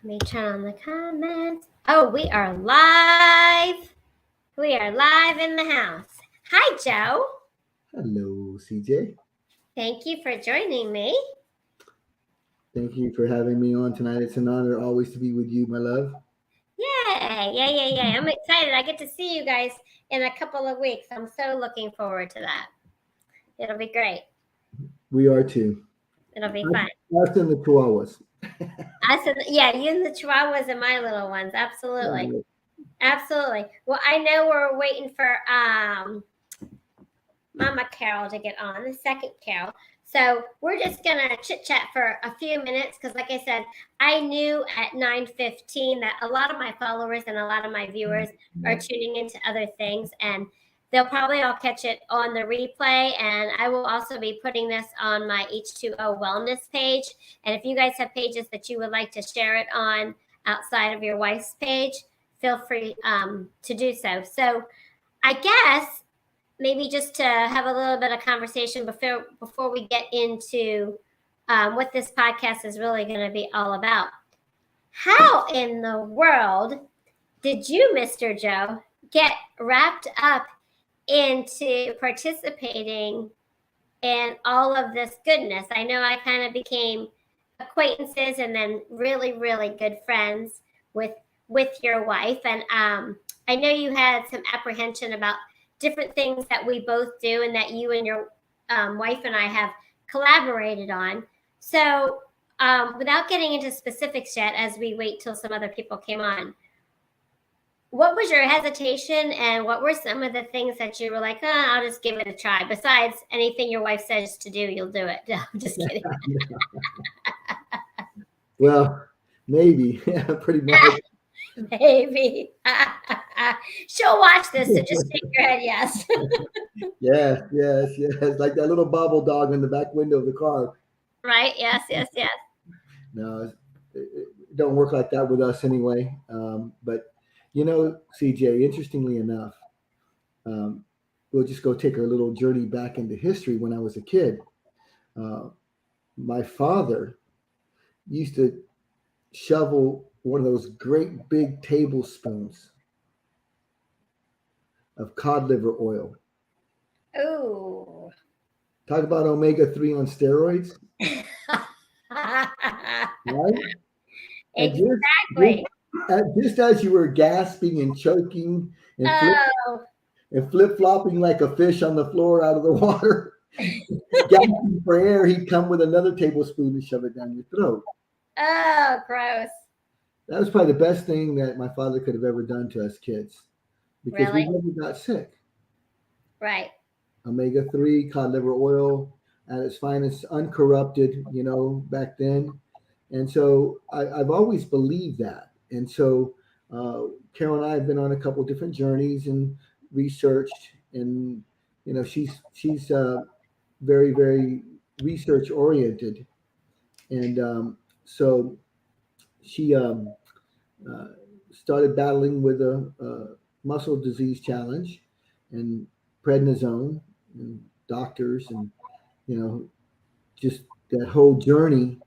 me turn on the comments. Oh, we are live. We are live in the house. Hi, Joe. Hello, CJ. Thank you for joining me. Thank you for having me on tonight. It's an honor always to be with you, my love. Yay. I'm excited. I get to see you guys in a couple of weeks. I'm so looking forward to that. It'll be great. We are too. It'll be fun. Us and the Chihuahuas. I said, yeah, you and the Chihuahuas and my little ones. Absolutely. Absolutely. Well, I know we're waiting for Mama Carol to get on, the second Carol. So we're just gonna chit chat for a few minutes because, like I said, I knew at 9:15 that a lot of my followers and a lot of my viewers are tuning into other things, and they'll probably all catch it on the replay. And I will also be putting this on my H2O Wellness page. And if you guys have pages that you would like to share it on outside of your wife's page, feel free to do so. So I guess maybe just to have a little bit of conversation before we get into what this podcast is really going to be all about. How in the world did you, Mr. Joe, get wrapped up into participating in all of this goodness? I know I kind of became acquaintances and then really, really good friends with your wife. And I know you had some apprehension about different things that we both do and that you and your wife and I have collaborated on. So without getting into specifics yet, as we wait till some other people came on, what was your hesitation and what were some of the things that you were like, I'll just give it a try? Besides anything your wife says to do, you'll do it. No, I'm just kidding. Well, maybe. Pretty much. Maybe. She'll watch this, so just shake your head yes. Yes. Like that little bobble dog in the back window of the car. Right? Yes. No, it don't work like that with us anyway. But, CJ, interestingly enough, we'll just go take a little journey back into history. When I was a kid, my father used to shovel one of those great big tablespoons of cod liver oil. Ooh. Talk about omega-3 on steroids. Right? Exactly. Just as you were gasping and choking and flip-flopping like a fish on the floor out of the water, gasping for air, he'd come with another tablespoon and shove it down your throat. Oh, gross. That was probably the best thing that my father could have ever done to us kids, because we never got sick. Right. Omega-3, cod liver oil at its finest, uncorrupted, back then. And so I've always believed that. And so Carol and I have been on a couple of different journeys and researched, and she's very, very research oriented, and so she started battling with a muscle disease challenge and prednisone and doctors and just that whole journey.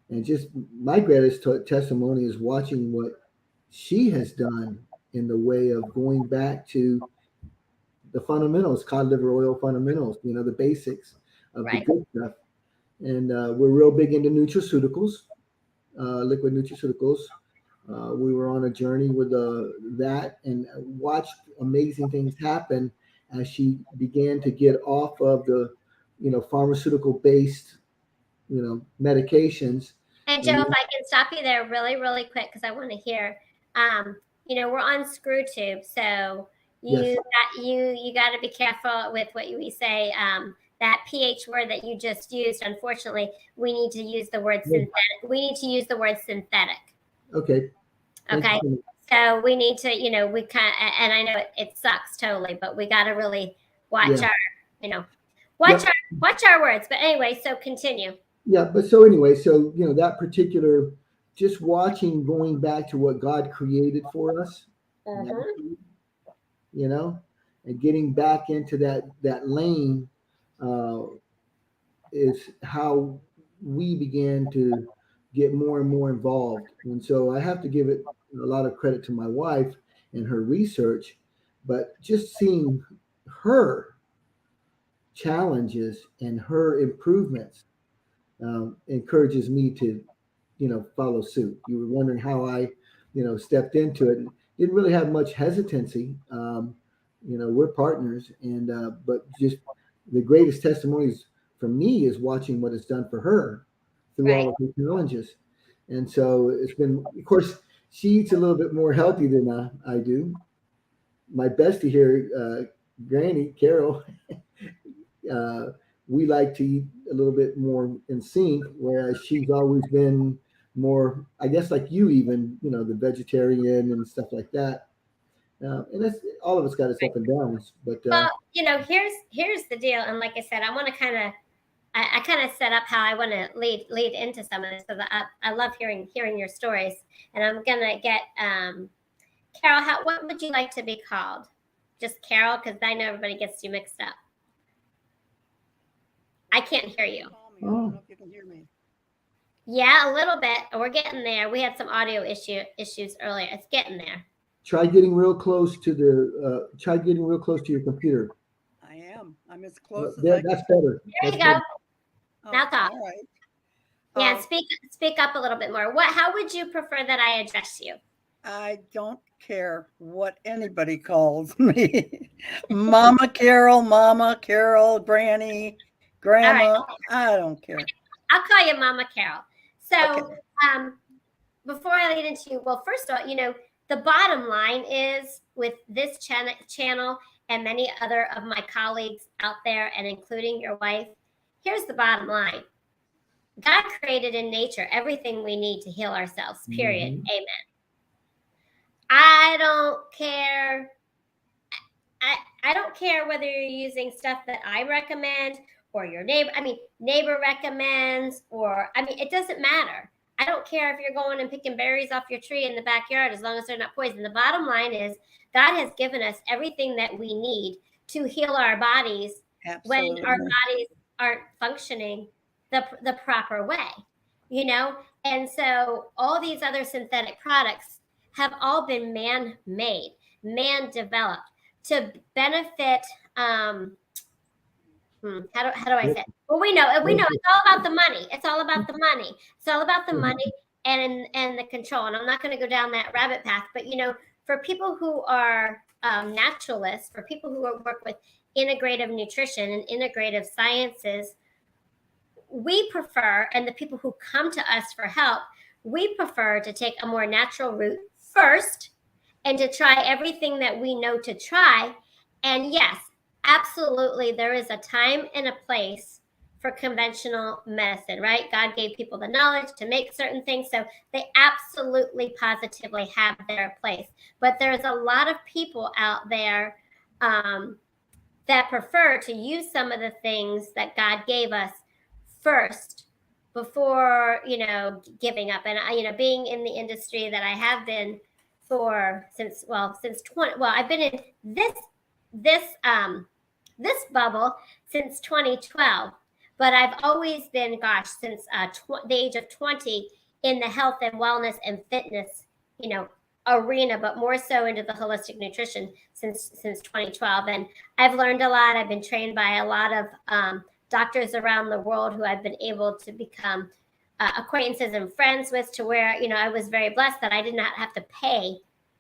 And just my greatest testimony is watching what she has done in the way of going back to the fundamentals, cod liver oil fundamentals, the basics of the good stuff. And we're real big into nutraceuticals, liquid nutraceuticals. We were on a journey with that and watched amazing things happen as she began to get off of the, pharmaceutical based, medications. And Joe, if I can stop you there really, really quick, because I want to hear, we're on ScrewTube, so you got to be careful with what we say. That pH word that you just used, unfortunately, we need to use the word synthetic. We need to use the word synthetic. Okay. So we need to, we kind of, and I know it sucks totally, but we got to really watch our, watch our words. But anyway, so continue. Yeah, but so anyway, that particular, just watching, going back to what God created for us, and getting back into that lane is how we began to get more and more involved. And so I have to give it a lot of credit to my wife and her research, but just seeing her challenges and her improvements encourages me to, follow suit. You were wondering how I, stepped into it. And didn't really have much hesitancy. We're partners, and but just the greatest testimonies for me is watching what it's done for her through all Right. of her challenges. And so it's been, of course, she eats a little bit more healthy than I do. My bestie here, Granny Carol, uh, we like to eat a little bit more in sync, whereas she's always been more, I guess, like you, even, the vegetarian and stuff like that. And that's all of it's got its up and downs, but Well, here's the deal, and like I said, I want to kind of I kind of set up how I want to lead into some of this because I love hearing your stories, and I'm gonna get Carol. What would you like to be called? Just Carol, because I know everybody gets you mixed up. I can't hear you. I don't know if you can hear me. Yeah, a little bit. We're getting there. We had some audio issues earlier. It's getting there. try getting real close to your computer. I am. I'm as close as I That's can. better. There That's you go. better. Oh, Now talk. all right. Yeah, speak up a little bit more. How would you prefer that I address you? I don't care what anybody calls me. Mama Carol, Granny, All right, Grandma. I don't care. I'll call you Mama Carol. So, Okay. before I lead into you, well, first of all, the bottom line is with this channel and many other of my colleagues out there, and including your wife, here's the bottom line. God created in nature everything we need to heal ourselves, period. Mhm. Amen. I don't care. I don't care whether you're using stuff that I recommend or your neighbor recommends, or it doesn't matter. I don't care if you're going and picking berries off your tree in the backyard as long as they're not poison. The bottom line is God has given us everything that we need to heal our bodies when our Absolutely. bodies aren't functioning the proper way. And so all these other synthetic products have all been man-made, man-developed to benefit. How do I say it? Well, we know it's all about the money. It's all about the money. It's all about the money and the control. And I'm not going to go down that rabbit path, but for people who are naturalists, for people who work with integrative nutrition and integrative sciences, we prefer, and the people who come to us for help, we prefer to take a more natural route first and to try everything that we know to try. And yes, absolutely, there is a time and a place for conventional medicine, right? God gave people the knowledge to make certain things, so they absolutely, positively have their place. But there's a lot of people out there that prefer to use some of the things that God gave us first before giving up. And being in the industry that I have been since 20, I've been in this bubble since 2012, but I've always been, since the age of 20, in the health and wellness and fitness arena, but more so into the holistic nutrition since 2012. And I've learned a lot. I've been trained by a lot of doctors around the world who I've been able to become acquaintances and friends with, to where I was very blessed that I did not have to pay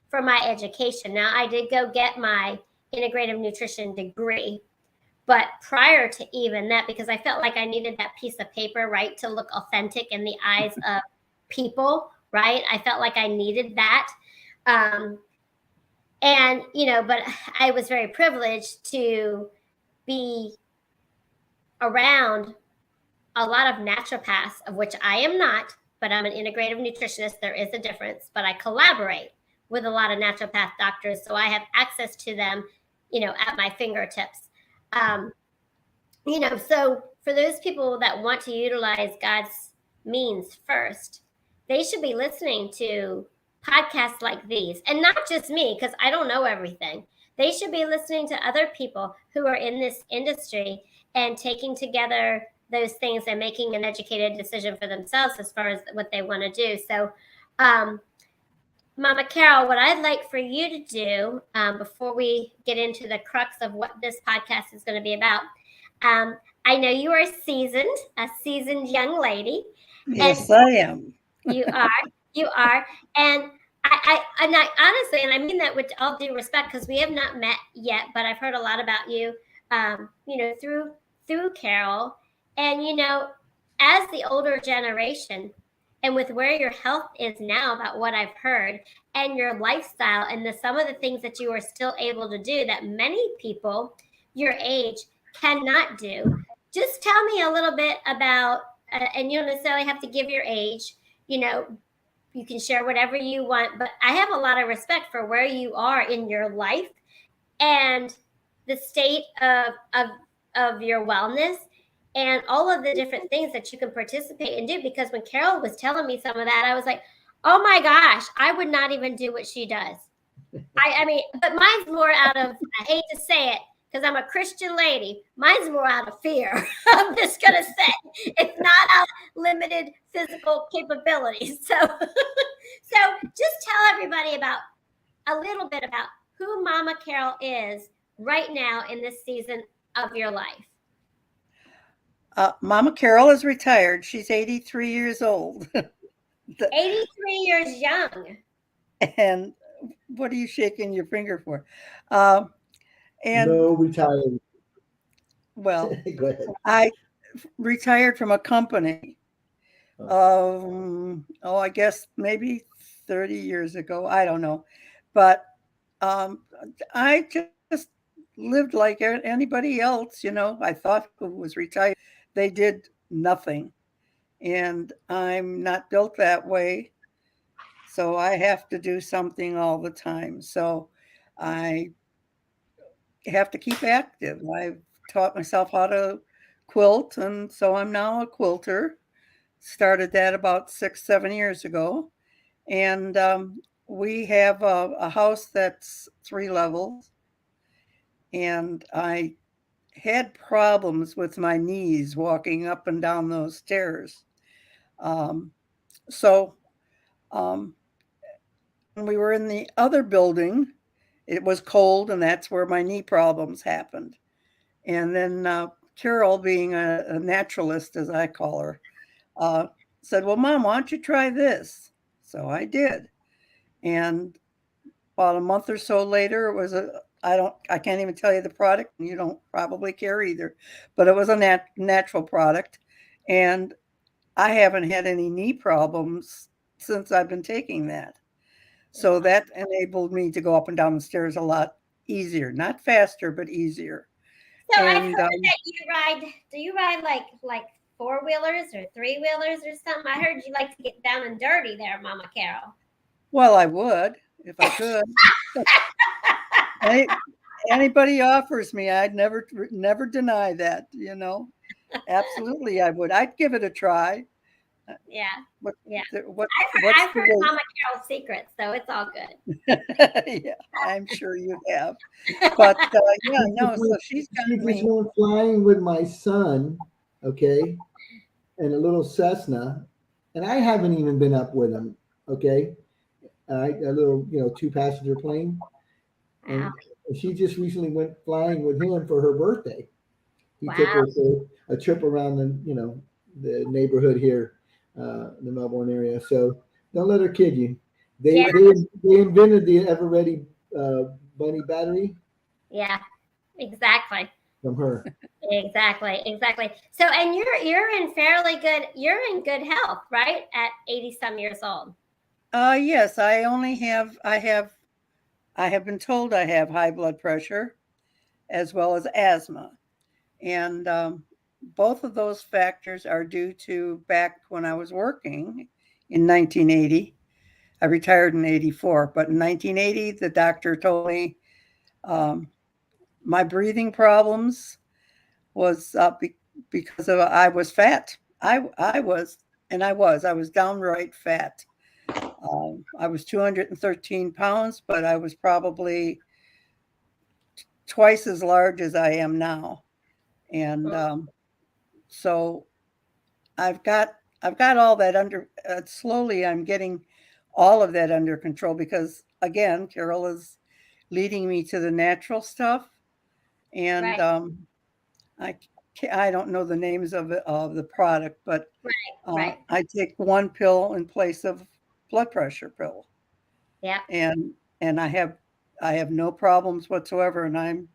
for my education. Now, I did go get my integrative nutrition degree, but prior to even that, because I felt like I needed that piece of paper, right, to look authentic in the eyes of people, right? I felt like I needed that. But I was very privileged to be around a lot of naturopaths, of which I am not, but I'm an integrative nutritionist. There is a difference, but I collaborate with a lot of naturopath doctors, so I have access to them, at my fingertips. So for those people that want to utilize God's means first, they should be listening to podcasts like these, and not just me, because I don't know everything. They should be listening to other people who are in this industry and taking together those things and making an educated decision for themselves as far as what they want to do. So, Mama Carol, what I'd like for you to do before we get into the crux of what this podcast is going to be about, I know you are a seasoned young lady. Yes, I am. You are, and I honestly, and I mean that with all due respect, because we have not met yet, but I've heard a lot about you, through Carol, and as the older generation, and with where your health is now, about what I've heard, and your lifestyle, and some of the things that you are still able to do that many people your age cannot do. Just tell me a little bit about, and you don't necessarily have to give your age. You can share whatever you want, but I have a lot of respect for where you are in your life and the state of your wellness and all of the different things that you can participate and do. Because when Carol was telling me some of that, I was like, oh my gosh, I would not even do what she does. I mean, but mine's more out of, I hate to say it, because I'm a Christian lady, mine's more out of fear. I'm just going to say it's not out of limited physical capabilities. So just tell everybody about a little bit about who Mama Carol is right now in this season of your life. Mama Carol is retired. She's 83 years old. 83 years young. And what are you shaking your finger for? And No retired. well, Go ahead. I retired from a company. I guess maybe 30 years ago. I don't know, but I just lived like anybody else. I thought who was retired, they did nothing, and I'm not built that way. So I have to do something all the time. So I have to keep active. I've taught myself how to quilt, and so I'm now a quilter. Started that about 6, 7 years ago. And we have a house that's 3 levels. And I had problems with my knees walking up and down those stairs. Um, so um, when we were in the other building, it was cold, and that's where my knee problems happened. And then Carol, being a naturalist, as I call her, uh, said, "Well, Mom, why don't you try this?" So I did. And about a month or so later, it was I can't even tell you the product, and you don't probably care either, but it was a natural product. And I haven't had any knee problems since I've been taking that. So that enabled me to go up and down the stairs a lot easier, not faster, but easier. So I've And heard that do you ride like four-wheelers or three-wheelers or something? I heard you like to get down and dirty there, Mama Carol. well, I would if I could. Anybody offers me, I'd never deny that. Absolutely, I would. I'd give it a try. Yeah. What, Yeah. what, I've heard Mama Carol's secrets, so it's all good. Yeah, I'm sure you have. But yeah, no. So she's got She just me. went flying with my son, okay, in a little Cessna, and I haven't even been up with him, okay, a little 2-passenger plane, and Wow. she just recently went flying with him for her birthday. He took Wow. her for a trip around the neighborhood here, the Melbourne area. So don't let her kid you. They Yeah. they invented the ever ready bunny battery Yeah. Exactly. from her. Exactly. So, and you're in good health, right? At 80 some years old. Yes, I have been told I have high blood pressure as well as asthma, and both of those factors are due to back when I was working in 1980. I retired in 84, but in 1980, the doctor told me um, my breathing problems was because I was fat. I was downright fat. I was 213 pounds, but I was probably twice as large as I am now. And So I've got all that under slowly. I'm getting all of that under control because again, Carol is leading me to the natural stuff, and Right. I I don't know the names of the product, but Right. I take one pill in place of blood pressure pill, Yep. and I have no problems whatsoever, and I'm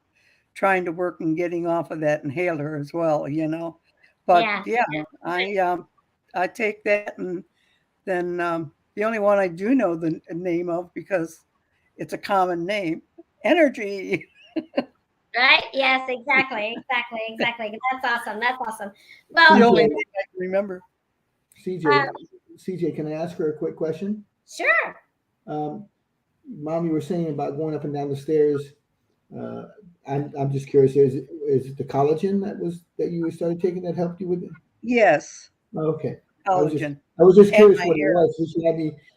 trying to work on getting off of that inhaler as well, you know. But Yeah. yeah, I take that, and then the only one I do know the name of because it's a common name, energy. Right. Yes. Exactly. Exactly. Exactly. That's awesome. That's awesome. The Well, only CJ, thing I can remember. uh, CJ, can I ask her a quick question? sure. Um, Mom, you were saying about going up and down the stairs. Uh, I'm just curious. Is it the collagen that you started taking that helped you with it? Yes, Oh, okay. collagen I was just and curious my what it hair. was. So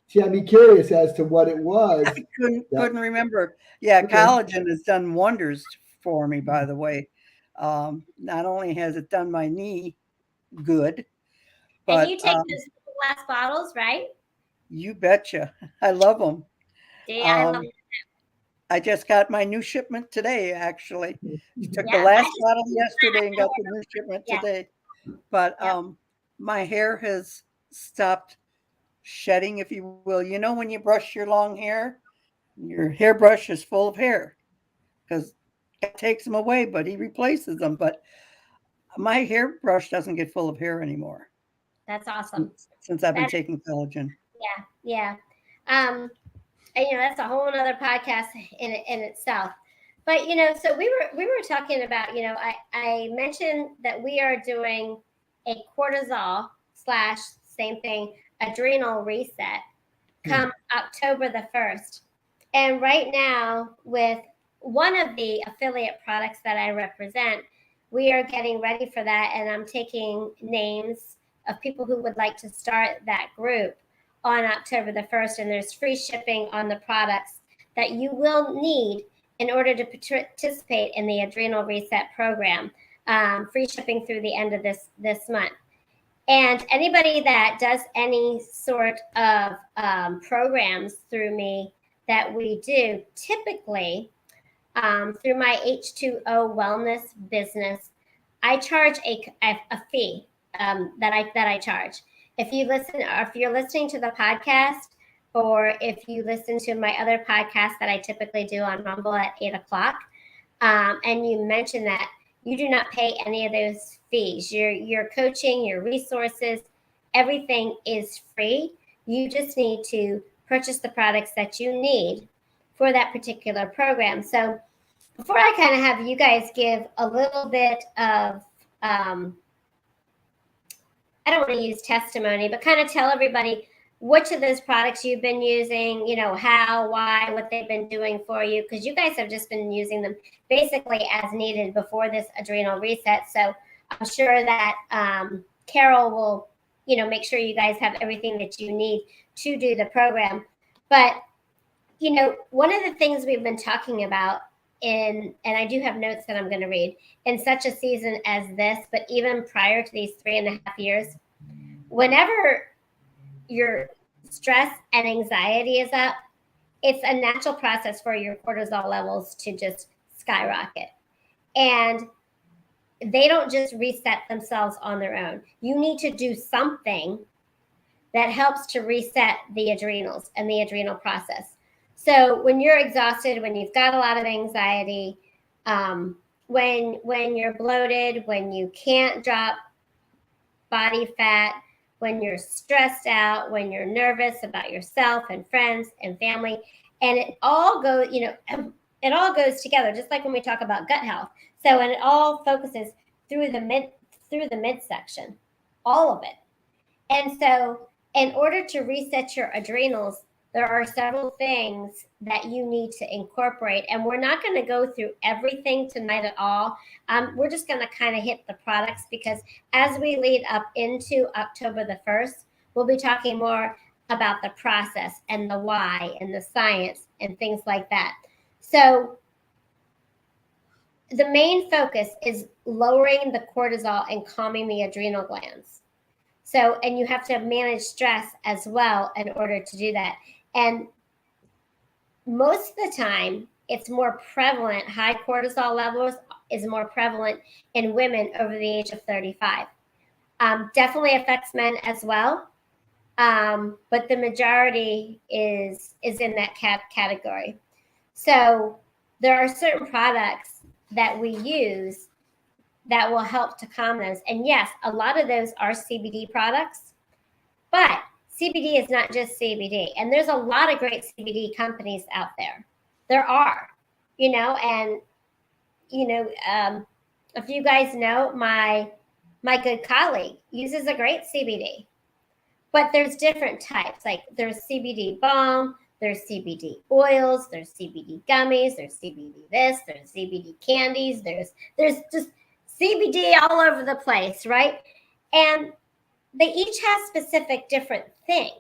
she had me curious as to what it I was. That couldn't remember. Yeah, okay. collagen has done wonders for me, by the way. Not only has it done my knee good, And but you take those glass bottles, right? you betcha. I love them. Yeah, I love. Um, I just got my new shipment today, actually. Took the Yeah, I last just bottle yesterday and got the new shipment yeah, today. But yeah. my hair has stopped shedding, if you will. You know, when you brush your long hair, your hairbrush is full of hair because it takes them away, but he replaces them. But my hairbrush doesn't get full of hair anymore That's awesome. since I've been That taking collagen. yeah, yeah. And that's a whole other podcast in itself. But so we were talking about, I mentioned that we are doing a cortisol slash same thing adrenal reset Hmm. come October the 1st. And right now, with one of the affiliate products that I represent, we are getting ready for that. And I'm taking names of people who would like to start that group on October the 1st. And there's free shipping on the products that you will need in order to participate in the adrenal reset program. Free shipping through the end of this month. And anybody that does any sort of programs through me that we do, typically through my H2O wellness business, I charge a fee that I charge. If you listen, or if you're listening to the podcast, or if you listen to my other podcast that I typically do on Rumble at 8 o'clock, and you mention that, you do not pay any of those fees. Your coaching, your resources, everything is free. You just need to purchase the products that you need for that particular program. So before I kind of have you guys give a little bit of I don't want to use testimony, but kind of tell everybody which of those products you've been using, how, why, what they've been doing for you, because you guys have just been using them basically as needed before this adrenal reset. So I'm sure that Carol will, make sure you guys have everything that you need to do the program. But, one of the things we've been talking about and I do have notes that I'm going to read in such a season as this, but even prior to these 3.5 years, whenever your stress and anxiety is up, it's a natural process for your cortisol levels to just skyrocket. And they don't just reset themselves on their own. You need to do something that helps to reset the adrenals and the adrenal process. So when you're exhausted, when you've got a lot of anxiety, when you're bloated, when you can't drop body fat, when you're stressed out, when you're nervous about yourself and friends and family, and it all goes, it all goes together, just like when we talk about gut health. So, and it all focuses through the midsection, all of it. And so, in order to reset your adrenals, there are several things that you need to incorporate. And we're not going to go through everything tonight at all. We're just going to kind of hit the products because as we lead up into October the 1st, we'll be talking more about the process and the why and the science and things like that. So, the main focus is lowering the cortisol and calming the adrenal glands. So, and you have to manage stress as well in order to do that. And most of the time, it's more prevalent, high cortisol levels is more prevalent in women over the age of 35. Definitely affects men as well. But the majority is in that category. So there are certain products that we use that will help to calm those. And yes, a lot of those are CBD products, but CBD is not just CBD. And there's a lot of great CBD companies out there. There are, and if you guys know, my good colleague uses a great CBD. But there's different types. Like there's CBD balm, there's CBD oils, there's CBD gummies, there's CBD this, there's CBD candies, there's just CBD all over the place, right? And they each have specific different things.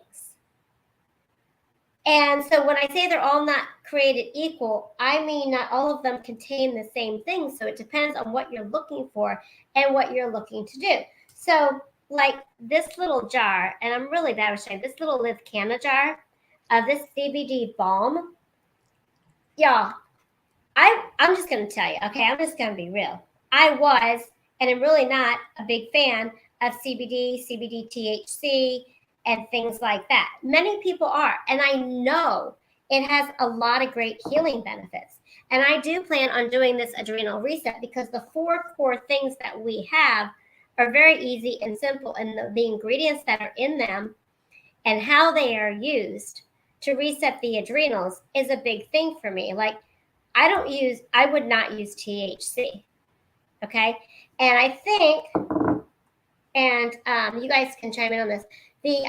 And so when I say they're all not created equal, I mean not all of them contain the same thing. So it depends on what you're looking for and what you're looking to do. So like this little jar, and I'm really bad with showing this little Live Canna jar of this CBD balm. Y'all, I'm just going to tell you, okay, I'm just going to be real. I was, and I'm really not a big fan of CBD, CBD THC, and things like that. Many people are, and I know it has a lot of great healing benefits. And I do plan on doing this adrenal reset because the 4 core things that we have are very easy and simple, and the ingredients that are in them and how they are used to reset the adrenals is a big thing for me. Like I would not use THC. Okay. And I think, and you guys can chime in on this, the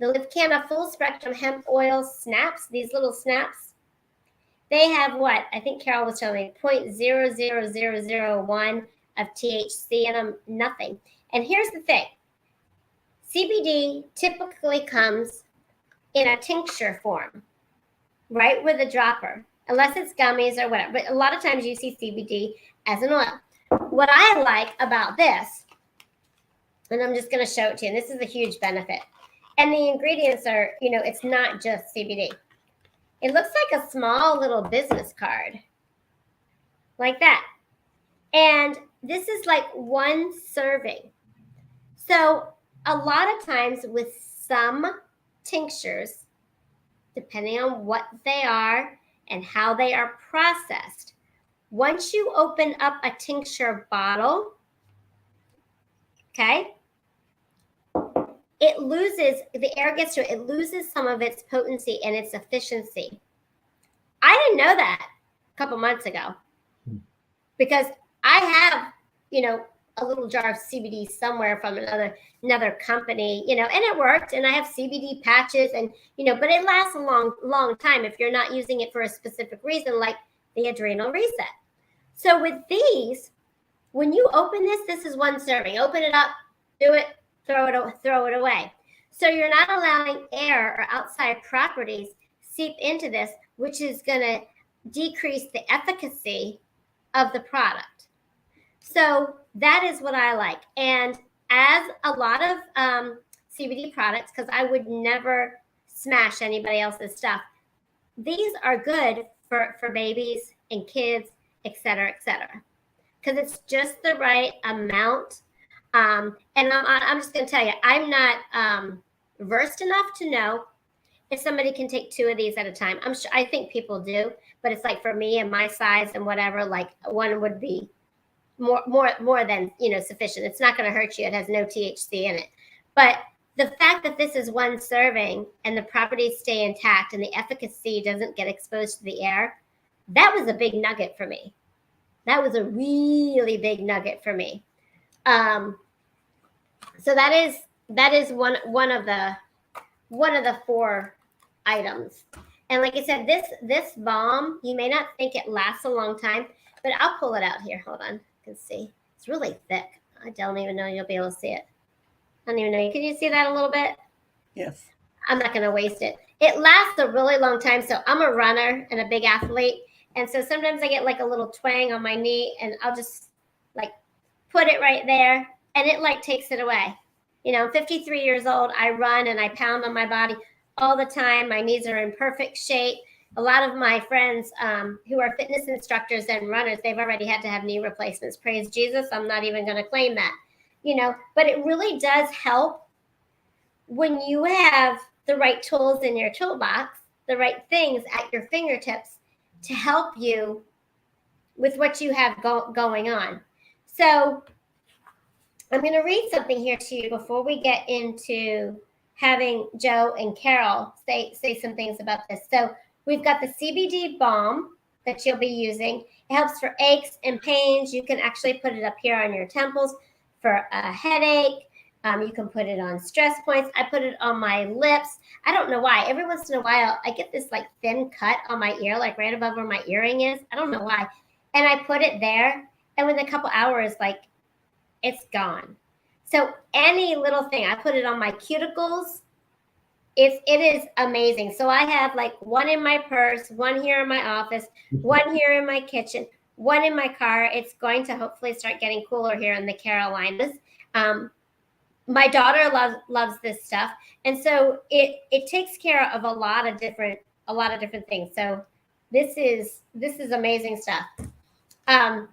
Live Canna full spectrum hemp oil snaps, these little snaps, they have what? I think Carol was telling me 0.00001 of THC in them, nothing. And here's the thing. CBD typically comes in a tincture form, right, with a dropper, unless it's gummies or whatever. But a lot of times you see CBD as an oil. What I like about this, and I'm just going to show it to you, and this is a huge benefit. And the ingredients are, it's not just CBD. It looks like a small little business card, like that. And this is like 1 serving. So a lot of times with some tinctures, depending on what they are and how they are processed, once you open up a tincture bottle, okay, it loses, the air gets to it, it loses some of its potency and its efficiency. I didn't know that a couple months ago because I have, a little jar of CBD somewhere from another company, and it worked, and I have CBD patches and, but it lasts a long time if you're not using it for a specific reason, like the adrenal reset. So with these, when you open this is 1 serving. Open it up, do it, throw it away. So you're not allowing air or outside properties seep into this, which is going to decrease the efficacy of the product. So that is what I like. And as a lot of CBD products, because I would never smash anybody else's stuff, these are good for babies and kids, et cetera, because it's just the right amount. And I'm just going to tell you, I'm not versed enough to know if somebody can take 2 of these at a time. I think people do, but it's like for me and my size and whatever, like 1 would be more than sufficient. It's not going to hurt you. It has no THC in it. But the fact that this is 1 serving and the properties stay intact and the efficacy doesn't get exposed to the air, that was a big nugget for me. That was a really big nugget for me. So that is one of the 4 items. And like I said, this balm, you may not think it lasts a long time, but I'll pull it out here. Hold on. You can see it's really thick. I don't even know you'll be able to see it. I don't even know. Can you see that a little bit? Yes. I'm not going to waste it. It lasts a really long time. So I'm a runner and a big athlete. And so sometimes I get like a little twang on my knee, and I'll just like put it right there, and it like takes it away. I'm 53 years old. I run and I pound on my body all the time. My knees are in perfect shape. A lot of my friends who are fitness instructors and runners, they've already had to have knee replacements. Praise Jesus. I'm not even going to claim that, but it really does help when you have the right tools in your toolbox, the right things at your fingertips to help you with what you have going on. So I'm going to read something here to you before we get into having Joe and Carol say some things about this. So we've got the CBD balm that you'll be using. It helps for aches and pains. You can actually put it up here on your temples for a headache. You can put it on stress points. I put it on my lips. I don't know why. Every once in a while, I get this like thin cut on my ear, like right above where my earring is. I don't know why. And I put it there. And within a couple hours, like it's gone. So any little thing, I put it on my cuticles. It is amazing. So I have like one in my purse, one here in my office, one here in my kitchen, one in my car. It's going to hopefully start getting cooler here in the Carolinas. My daughter loves this stuff, and so it takes care of a lot of different things. So this is amazing stuff. The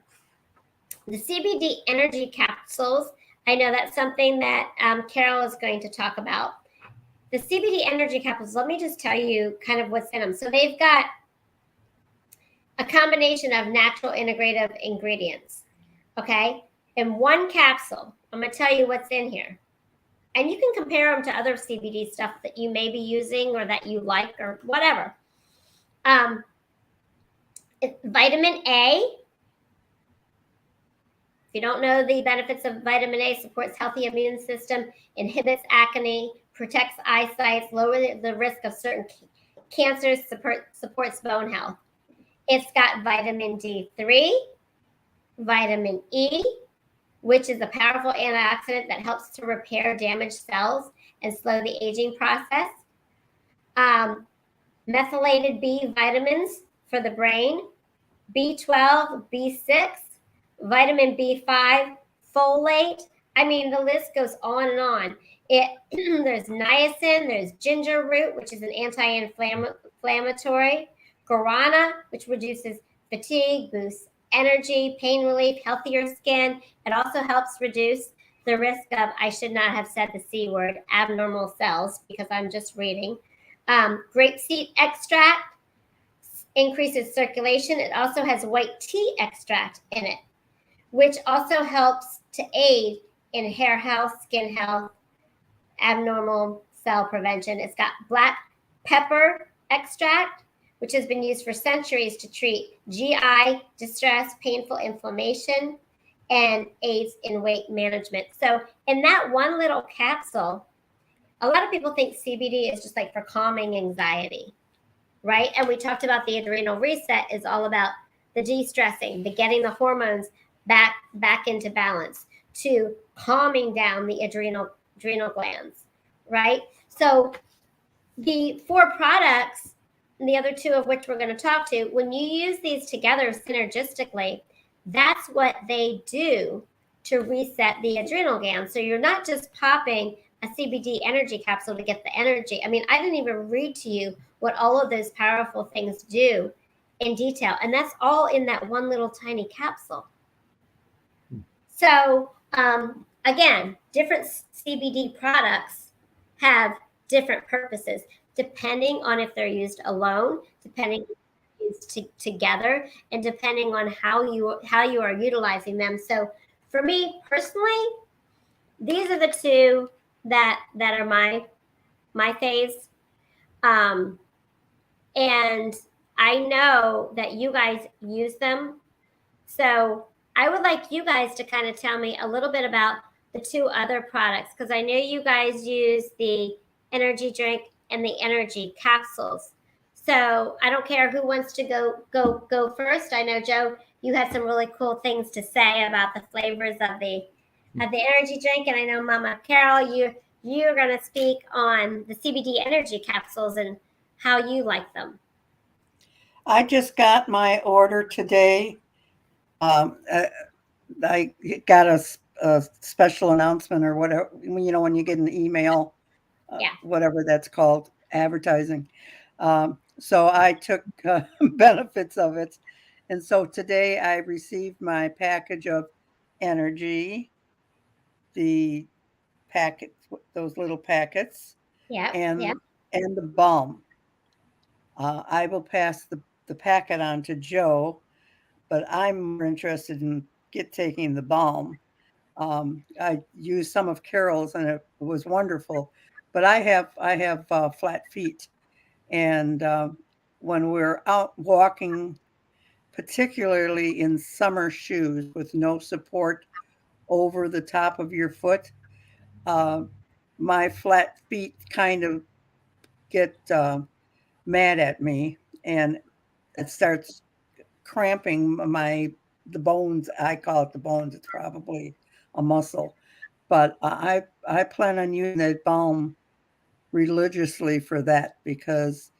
CBD energy capsules. I know that's something that Carol is going to talk about. The CBD energy capsules, let me just tell you kind of what's in them. So they've got a combination of natural integrative ingredients, okay? In one capsule, I'm going to tell you what's in here. And you can compare them to other CBD stuff that you may be using or that you like or whatever. Vitamin A. If you don't know the benefits of vitamin A, supports healthy immune system, inhibits acne, protects eyesight, lowers the risk of certain cancers, supports bone health. It's got vitamin D3, vitamin E, which is a powerful antioxidant that helps to repair damaged cells and slow the aging process. Methylated B vitamins for the brain, B12, B6, vitamin B5, folate. I mean, the list goes on and on. There's niacin, there's ginger root, which is an anti-inflammatory, guarana, which reduces fatigue, boosts energy, pain relief, healthier skin. It also helps reduce the risk of, I should not have said the C word, abnormal cells, because I'm just reading. Grapeseed extract increases circulation. It also has white tea extract in it, which also helps to aid in hair health, skin health, abnormal cell prevention. It's got black pepper extract, which has been used for centuries to treat GI distress, painful inflammation, and aids in weight management. So in that one little capsule, a lot of people think CBD is just like for calming anxiety, right? And we talked about the adrenal reset is all about the de-stressing, the getting the hormones back into balance, to calming down the adrenal glands, right? So the 4 products, the other 2 of which we're going to talk to, when you use these together synergistically, that's what they do to reset the adrenal glands. So you're not just popping a CBD energy capsule to get the energy. I mean, I didn't even read to you what all of those powerful things do in detail. And that's all in that one little tiny capsule. So again, different CBD products have different purposes, depending on if they're used alone, depending if they're used together, and depending on how you are utilizing them. So for me personally, these are the 2 that are my faves. And I know that you guys use them. So I would like you guys to kind of tell me a little bit about the 2 other products, because I know you guys use the energy drink and the energy capsules. So I don't care who wants to go first. I know, Joe, you had some really cool things to say about the flavors of the energy drink, and I know Mama Carol, you're going to speak on the CBD energy capsules and how you like them. I just got my order today. Um, uh, I got a special announcement or whatever, when you get an email, Yeah. whatever that's called, advertising. So I took benefits of it. And so today I received my package of energy, the packet, those little packets, Yep. Yep. and the balm. I will pass the packet on to Joe, but I'm more interested in taking the balm. I used some of Carol's and it was wonderful, but I have flat feet, and when we're out walking, particularly in summer shoes with no support over the top of your foot, uh, my flat feet kind of get mad at me, and it starts cramping the bones. I call it the bones. It's probably a muscle, but I plan on using that balm religiously for that because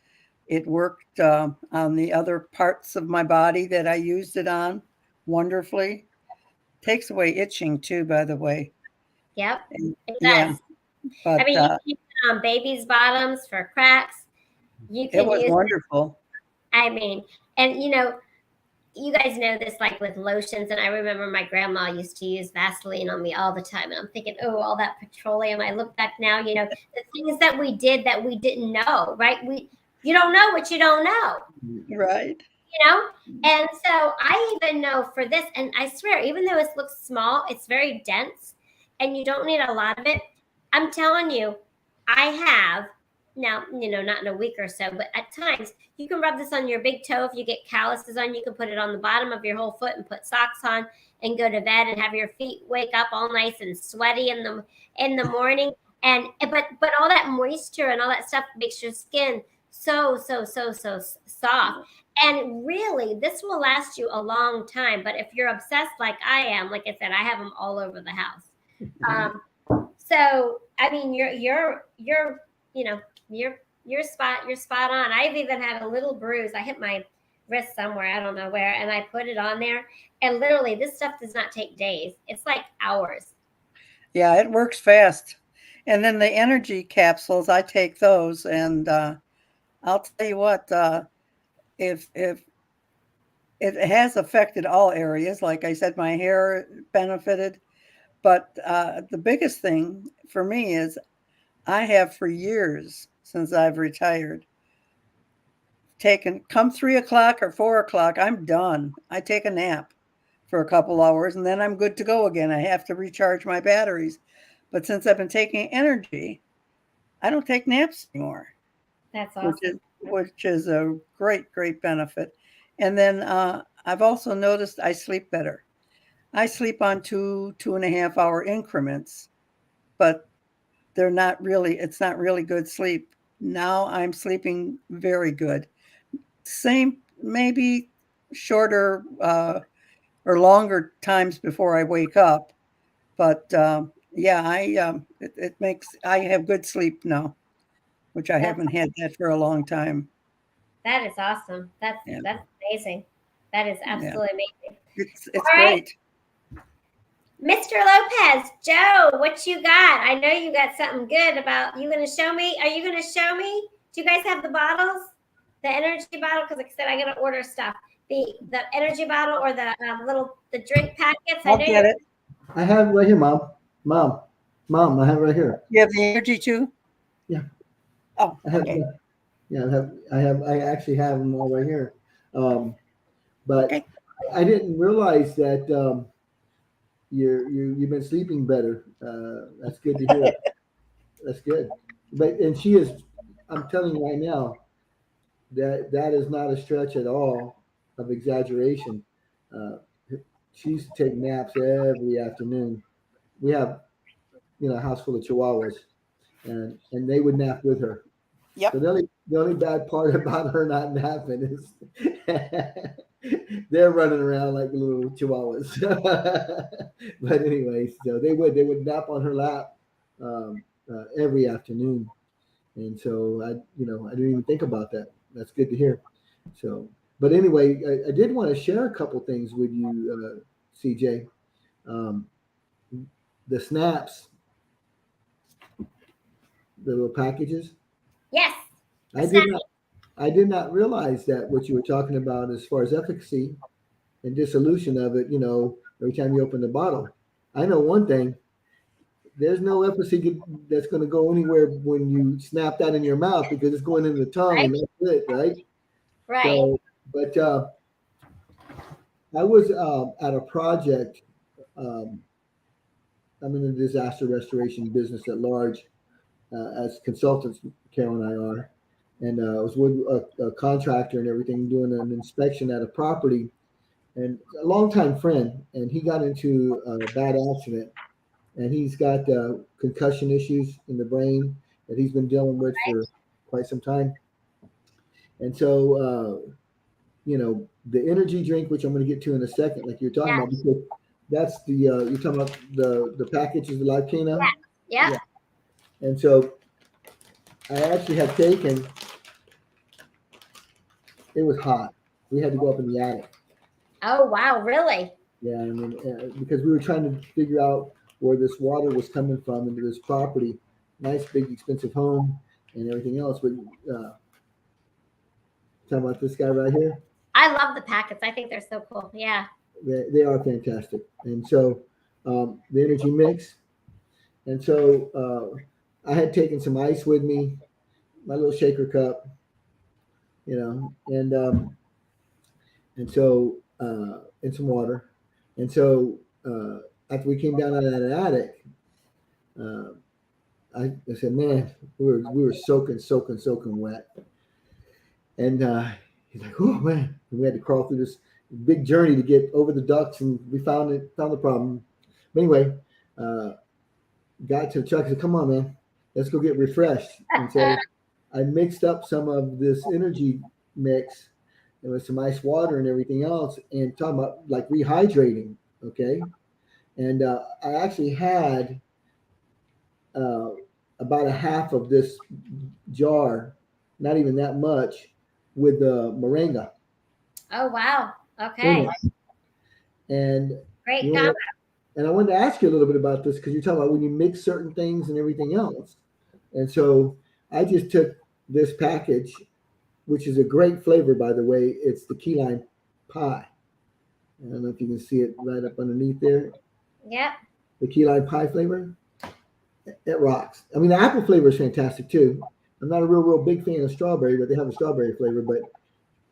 it worked on the other parts of my body that I used it on wonderfully. Takes away itching too, by the way. Yep. And, It yeah, does. I but mean, you can use it on babies' bottoms for cracks. You it can was use it. wonderful. I mean, and you guys know this, like with lotions, and I remember my grandma used to use Vaseline on me all the time, and I'm thinking, oh, all that petroleum. I look back now, the things that we did that we didn't know, right? You don't know what you don't know, Right. and so I even know for this, and I swear, even though it looks small, it's very dense, and you don't need a lot of it. I'm telling you, I have now, not in a week or so, but at times you can rub this on your big toe. If you get calluses on, you can put it on the bottom of your whole foot and put socks on and go to bed and have your feet wake up all nice and sweaty in the morning. And but all that moisture and all that stuff makes your skin so soft. And really, this will last you a long time. But if you're obsessed like I am, like I said, I have them all over the house. Um, so I mean, you know, you're spot on. I've even had a little bruise. I hit my wrist somewhere, I don't know where, and I put it on there. And literally, this stuff does not take days. It's like hours. Yeah, it works fast. And then the energy capsules, I take those, and I'll tell you what, if it has affected all areas, like I said, my hair benefited, but the biggest thing for me is I have for years since I've retired taken come 3 o'clock or 4 o'clock, I'm done. I take a nap for a couple hours and then I'm good to go again. I have to recharge my batteries. But since I've been taking energy, I don't take naps anymore, That's which is awesome. a great benefit. And then I've also noticed I sleep better. I sleep on 2.5 hour increments, but it's not really good sleep. Now I'm sleeping very good. Same, maybe shorter or longer times before I wake up. But yeah, it makes I have good sleep now, which I That's haven't had that for a long time. that is awesome. That's Yeah, that's amazing. That is yeah, absolutely amazing. it's All right, great. Mr. Lopez, Joe, what you got? I know you got something good about. You gonna show me? Are you gonna show me? Do you guys have the bottles, the energy bottle? Because like I said, I gotta order stuff. The energy bottle or the drink packets. I I'll know get you're. it. I have it right here, Mom. Mom, Mom, I have it right here. You have the energy too? Yeah, Oh, I have. okay, Yeah, I actually have them all right here. Um, but okay. I didn't realize that you've been sleeping better. That's good to hear. That's good. But and she is. I'm telling you right now that is not a stretch at all of exaggeration. Uh, she used to take naps every afternoon. We have a house full of Chihuahuas, and they would nap with her. So Yep. the only bad part about her not napping is they're running around like little chihuahuas. But anyways, so they would nap on her lap every afternoon, and so I didn't even think about that. That's good to hear. So But anyway, I did want to share a couple things with you, CJ. Um, the snaps, the little packages. Yes. I did not. I did not realize that what you were talking about as far as efficacy and dissolution of it. Every time you open the bottle, I know one thing. There's no efficacy that's going to go anywhere when you snap that in your mouth because it's going in the tongue Right. and that's it, right? Right. So, but I was at a project. Um, I'm in the disaster restoration business at large as consultants. Carol and I are, and I was with a contractor and everything doing an inspection at a property, and a longtime friend, and he got into a bad accident, and he's got concussion issues in the brain that he's been dealing with for quite some time, and so the energy drink, which I'm going to get to in a second, like you're talking about, because that's the you're talking about the packages, the Live Kano. Yeah. And so I actually had taken. It was hot. We had to go up in the attic. Oh wow, really? Yeah, I mean, because we were trying to figure out where this water was coming from into this property, nice big expensive home and everything else. But talking about this guy right here. I love the packets. I think they're so cool. Yeah. They are fantastic. And so the energy mix. And so I had taken some ice with me, my little shaker cup, and so and some water. And so after we came down out of that attic, I said, man, we were soaking wet. And he's like, oh man, and we had to crawl through this big journey to get over the ducts, and we found the problem. But anyway, got to the truck and said, come on, man, let's go get refreshed. And so I mixed up some of this energy mix and with some ice water and everything else, and talking about like rehydrating, okay? And I actually had about a half of this jar, not even that much, with the moringa. Oh wow. Okay. And great combo. And I wanted to ask you a little bit about this because you're talking about when you mix certain things and everything else. And so I just took this package, which is a great flavor, by the way. It's the key lime pie. I don't know if you can see it right up underneath there. Yep. The key lime pie flavor, it rocks. I mean, the apple flavor is fantastic too. I'm not a real big fan of strawberry, but they have a strawberry flavor. But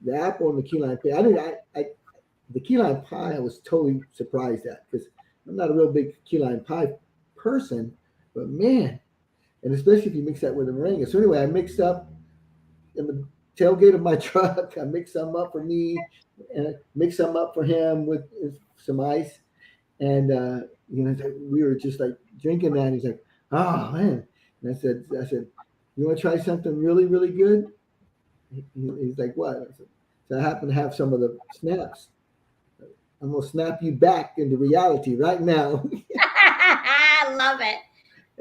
the apple and the key lime pie, the key lime pie, I was totally surprised at because I'm not a real big key lime pie person, but man, and especially if you mix that with a moringa. So anyway, I mixed up in the tailgate of my truck. I mixed some up for me and I mixed some up for him with some ice. And, we were just like drinking that. And he's like, oh man. And I said, you want to try something really, really good? He's like, what? I said, so I happen to have some of the snaps. I'm going to snap you back into reality right now. I love it.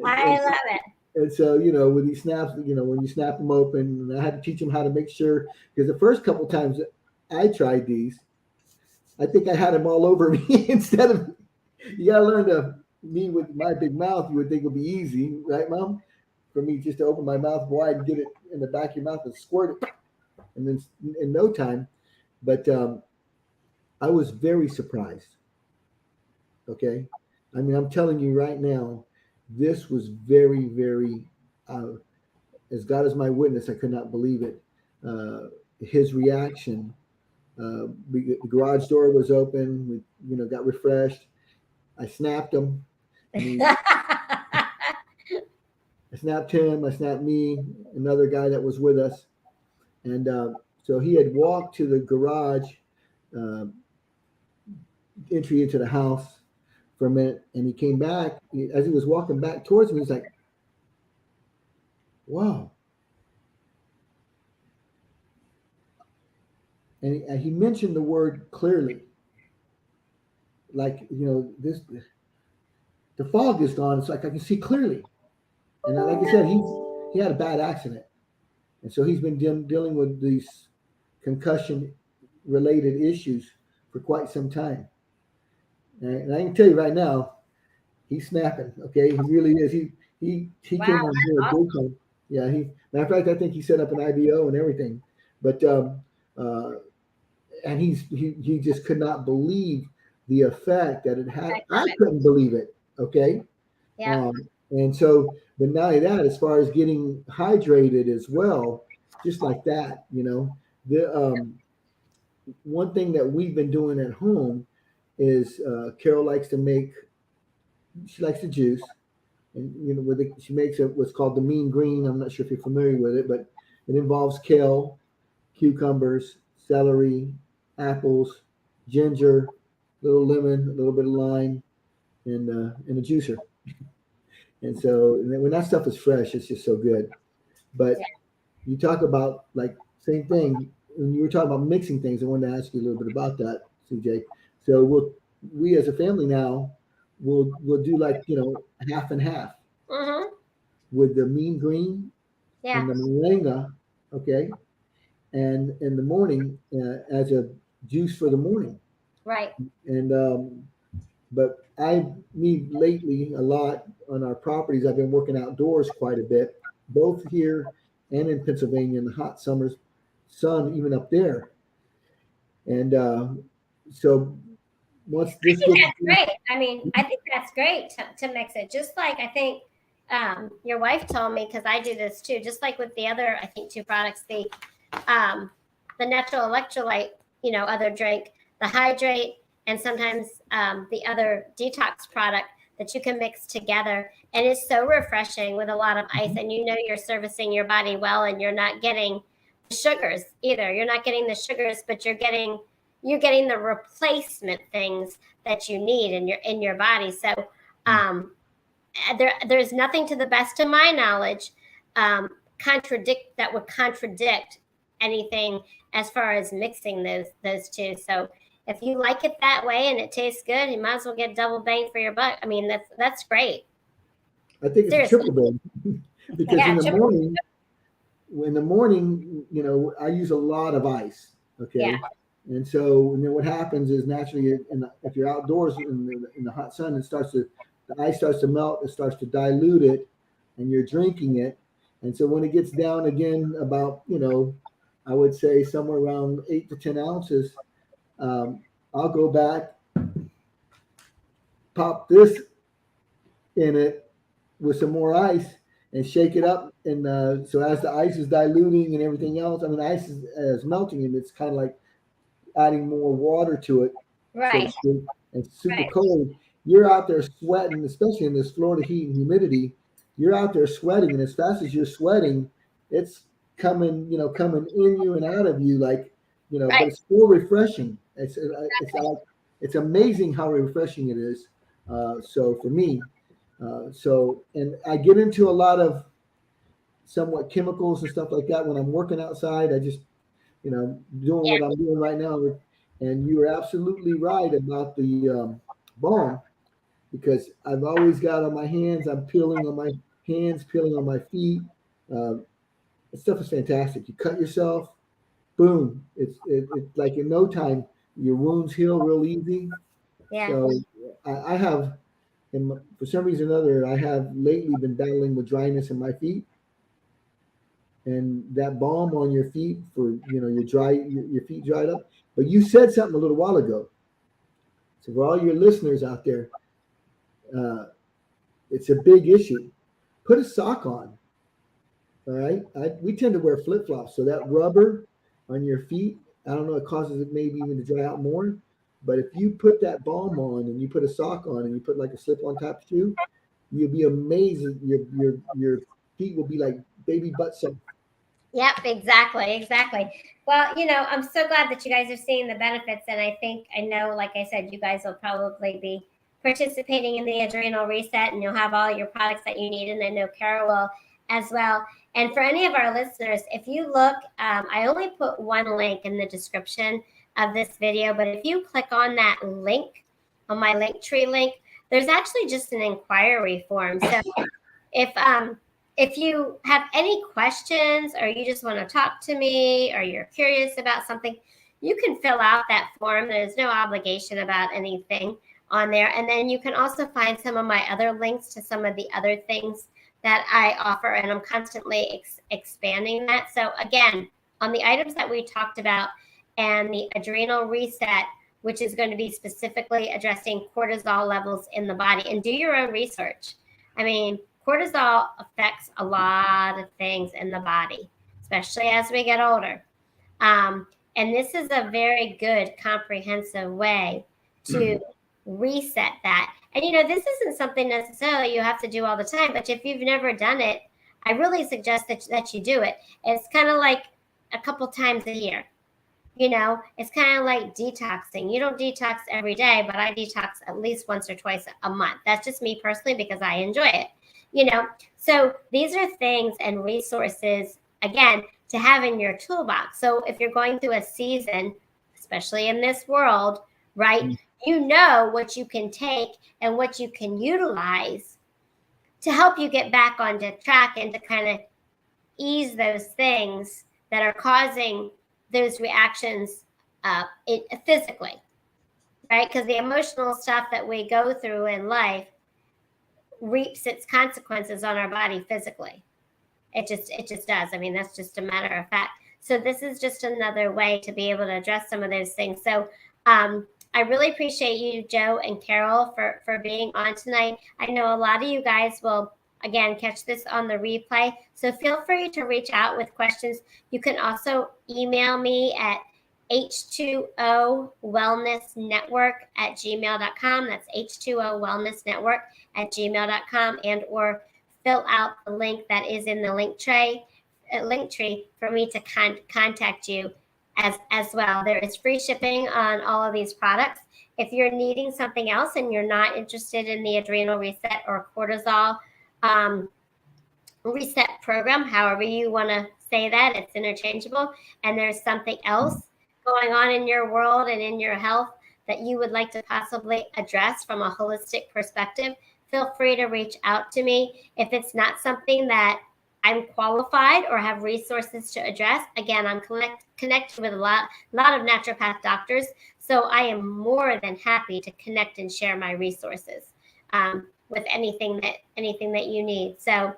I love it. And so, with these snaps, when you snap them open, and I had to teach them how to make sure, because the first couple times that I tried these, I think I had them all over me instead of, you got to learn to, me with my big mouth, you would think it would be easy, right, Mom? For me just to open my mouth wide and get it in the back of your mouth and squirt it, and then in no time. But I was very surprised. Okay. I mean, I'm telling you right now, this was very, very, as God is my witness, I could not believe it. His reaction, the garage door was open. We, got refreshed. I snapped him. I snapped him. I snapped me, another guy that was with us. And so he had walked to the garage entry into the house for a minute, and he came back. As he was walking back towards me, he's like, wow. And he mentioned the word clearly. Like, the fog is gone. It's like I can see clearly. And like I said, he had a bad accident. And so he's been dealing with these concussion, related issues for quite some time. And I can tell you right now, he's snapping. Okay, he really is. He Wow, came on board that's big time. Yeah, he matter of fact, I think he set up an IBO and everything. But uh, and he just could not believe the effect that it had. I awesome. couldn't believe it. Okay, Yeah. and so, but not only that, as far as getting hydrated as well, just like that, the one thing that we've been doing at home is Carol likes to make. She likes to juice, and she makes what's called the mean green. I'm not sure if you're familiar with it, but it involves kale, cucumbers, celery, apples, ginger, a little lemon, a little bit of lime, and a juicer. And so and then when that stuff is fresh, it's just so good. But Yeah. you talk about like same thing when you were talking about mixing things. I wanted to ask you a little bit about that, CJ. So we as a family now we'll do like half and half Mm-hmm. with the mean green Yeah. and the moringa, okay, and in the morning as a juice for the morning. Right. And but I need lately a lot on our properties. I've been working outdoors quite a bit, both here and in Pennsylvania in the hot summers, sun even up there. And so once I this think gets, that's great. I mean, I think that's great to mix it. Just like I think your wife told me, because I do this too. Just like with the other, I think two products, the natural electrolyte, other drink, the hydrate, and sometimes the other detox product that you can mix together, and it's so refreshing with a lot of ice, and you're servicing your body well, and you're not getting the sugars either. You're not getting the sugars, but you're getting the replacement things that you need in your body. So there's nothing, to the best of my knowledge, that would contradict anything as far as mixing those two. So if you like it that way and it tastes good, you might as well get double bang for your buck. I mean, that's great. I think it's a Seriously. triple bang because Yeah, in the morning, I use a lot of ice. yeah, Okay. And then what happens is naturally, if you're outdoors in the hot sun, the ice starts to melt, it starts to dilute it, and you're drinking it. And so when it gets down again about, I would say somewhere around 8 to 10 ounces, I'll go back, pop this in it with some more ice and shake it up. And so as the ice is diluting and everything else, I mean, the ice is melting and it's kind of like adding more water to it, so to right, speak, and it's super right, cold. You're out there sweating, especially in this Florida heat and humidity. You're out there sweating, and as fast as you're sweating, it's coming in you and out of you, like but right. it's still refreshing. It's amazing how refreshing it is. So for me, and I get into a lot of somewhat chemicals and stuff like that when I'm working outside. I just doing Yeah, what I'm doing right now. And you are absolutely right about the balm because I've always got on my hands. I'm peeling on my hands, peeling on my feet. That stuff is fantastic. You cut yourself, boom. It's like in no time, your wounds heal real easy. yeah. So I have, and for some reason or other, I have lately been battling with dryness in my feet. And that balm on your feet for your feet dried up. But you said something a little while ago. So for all your listeners out there, uh, it's a big issue. Put a sock on. All right. We tend to wear flip flops, so that rubber on your feet, I don't know, it causes it maybe even to dry out more. But if you put that balm on and you put a sock on and you put like a slip on type shoe, you'll be amazed. Your feet will be like baby butt soap. Yep, exactly. Well, I'm so glad that you guys are seeing the benefits, and I know, like I said, you guys will probably be participating in the adrenal reset, and you'll have all your products that you need, and I know Carol will as well. And for any of our listeners, if you look, I only put one link in the description of this video, but if you click on that link, on my Linktree link, there's actually just an inquiry form. So if you have any questions or you just want to talk to me or you're curious about something, you can fill out that form. There's no obligation about anything on there. And then you can also find some of my other links to some of the other things that I offer, and I'm constantly expanding that. So again, on the items that we talked about and the adrenal reset, which is going to be specifically addressing cortisol levels in the body, and do your own research. I mean, cortisol affects a lot of things in the body, especially as we get older. And this is a very good comprehensive way to reset that. And this isn't something necessarily you have to do all the time, but if you've never done it, I really suggest that you do it. It's kind of like a couple times a year. It's kind of like detoxing. You don't detox every day, but I detox at least once or twice a month. That's just me personally because I enjoy it. So these are things and resources, again, to have in your toolbox. So if you're going through a season, especially in this world, right, you know what you can take and what you can utilize to help you get back onto track and to kind of ease those things that are causing those reactions physically, right? Because the emotional stuff that we go through in life reaps its consequences on our body physically. It just does. I mean, that's just a matter of fact. So this is just another way to be able to address some of those things. So I really appreciate you, Joe and Carol, for being on tonight. I know a lot of you guys will, again, catch this on the replay. So feel free to reach out with questions. You can also email me at h2owellnessnetwork@gmail.com. That's h2owellnessnetwork@gmail.com, and or fill out the link that is in the link tree for me to contact you as well. There is free shipping on all of these products. If you're needing something else and you're not interested in the adrenal reset or cortisol reset program, however you want to say that, it's interchangeable, and there's something else going on in your world and in your health that you would like to possibly address from a holistic perspective, feel free to reach out to me. If it's not something that I'm qualified or have resources to address, again, I'm connected with a lot of naturopath doctors, so I am more than happy to connect and share my resources with anything that you need. So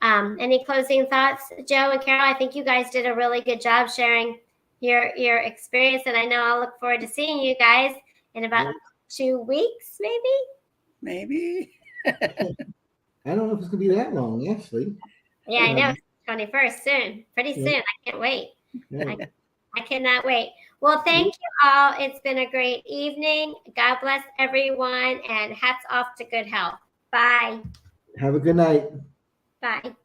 any closing thoughts, Joe and Carol? I think you guys did a really good job sharing your experience, and I know I'll look forward to seeing you guys in about 2 weeks, maybe. I don't know if it's gonna be that long, actually. Yeah, I know. It's 21st soon. Pretty soon. I can't wait. Yeah. I cannot wait. Well, thank you all. It's been a great evening. God bless everyone, and hats off to good health. Bye. Have a good night. Bye.